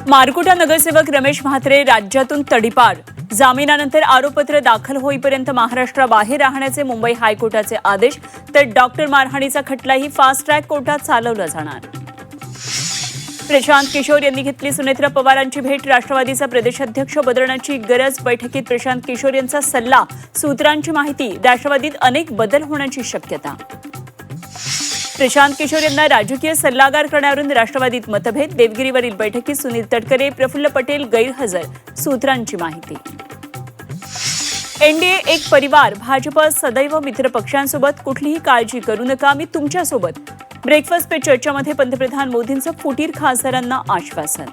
मारकुटा नगरसेवक रमेश म्हात्रे राज्यातून तडीपार. जामिनानंतर आरोपपत्र दाखल होईपर्यंत महाराष्ट्राबाहेर राहण्याचे मुंबई हायकोर्टाचे आदेश. तर डॉक्टर मारहाणीचा खटलाही फास्ट ट्रॅक कोर्टात चालवला जाणार. प्रशांत किशोर यांनी घेतली सुनेत्रा पवारांची भेट. राष्ट्रवादीचा प्रदेशाध्यक्ष बदलण्याची गरज. बैठकीत प्रशांत किशोर यांचा सल्ला. सूत्रांची माहिती. राष्ट्रवादीत अनेक बदल होण्याची शक्यता. प्रशांत किशोर यांना राजकीय सल्लागार करण्यावरून राष्ट्रवादीत मतभेद. देवगिरीवरील बैठकीत सुनील तटकरे, प्रफुल्ल पटेल गैरहजर. सूत्रांची माहिती. एनडीए एक परिवार. भाजप सदैव मित्रपक्षांसोबत. कुठलीही काळजी करू नका, मी तुमच्यासोबत. ब्रेकफास्ट पे चर्चामध्ये पंतप्रधान मोदींचं फुटीर खासदारांना आश्वासन.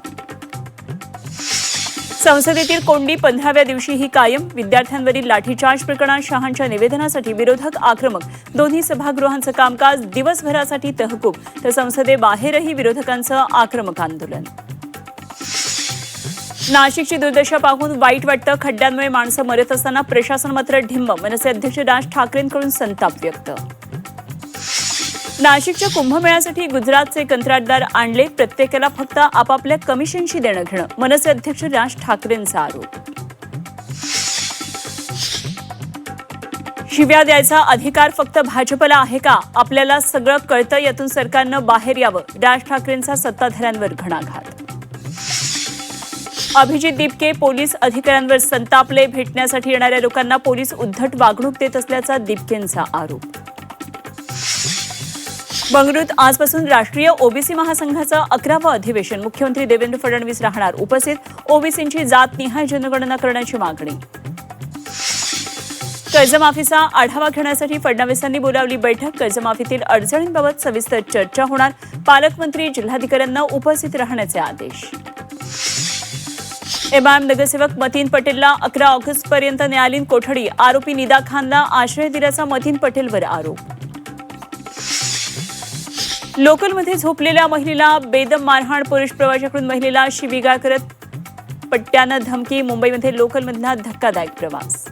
संसदेतील कोंडी 15व्या दिवशीही कायम. विद्यार्थ्यांवरील लाठीचार्ज प्रकरणात शहांच्या निवेदनासाठी विरोधक आक्रमक. दोन्ही सभागृहांचं कामकाज दिवसभरासाठी तहकूब. तर संसदेबाहेरही विरोधकांचं आक्रमक आंदोलन. नाशिकची दुर्दशा पाहून वाईट वाटतं. खड्ड्यांमुळे माणसं मरत असताना प्रशासन मात्र ढिम्म. मनसे अध्यक्ष राज ठाकरेंकडून संताप व्यक्त. नाशिकच्या कुंभमेळ्यासाठी गुजरातचे कंत्राटदार आणले. प्रत्येकाला फक्त आपापल्या कमिशनशी देणं घेणं. मनसे अध्यक्ष राज ठाकरेंचा आरोप. शिव्या द्यायचा अधिकार फक्त भाजपला आहे का? आपल्याला सगळं कळतं, यातून सरकारनं बाहेर यावं. राज ठाकरेंचा सत्ताधाऱ्यांवर घणाघात. अभिजित दीपके पोलीस अधिकाऱ्यांवर संतापले. भेटण्यासाठी येणाऱ्या लोकांना पोलीस उद्धट वागणूक देत असल्याचा दीपकेंचा आरोप. बंगळुरूत आजपासून राष्ट्रीय ओबीसी महासंघाचं 11वं अधिवेशन. मुख्यमंत्री देवेंद्र फडणवीस राहणार उपस्थित. ओबीसींची जातनिहाय जनगणना करण्याची मागणी. कर्जमाफीचा आढावा घेण्यासाठी फडणवीसांनी बोलावली बैठक. कर्जमाफीतील अडचणींबाबत सविस्तर चर्चा होणार. पालकमंत्री जिल्हाधिकाऱ्यांना उपस्थित राहण्याचे आदेश. एमआयएम नगरसेवक मतीन पटेलला 11 ऑगस्टपर्यंत न्यायालयीन कोठडी. आरोपी निदा खानला आश्रय दिल्याचा मतीन पटेलवर आरोप. लोकलमध्ये झोपलेल्या महिलेला बेदम मारहाण. पुरुष प्रवाशाकडून महिलेला शिवीगाळ करत पट्ट्यानं धमकी. मुंबईमध्ये लोकलमधला धक्कादायक प्रवास.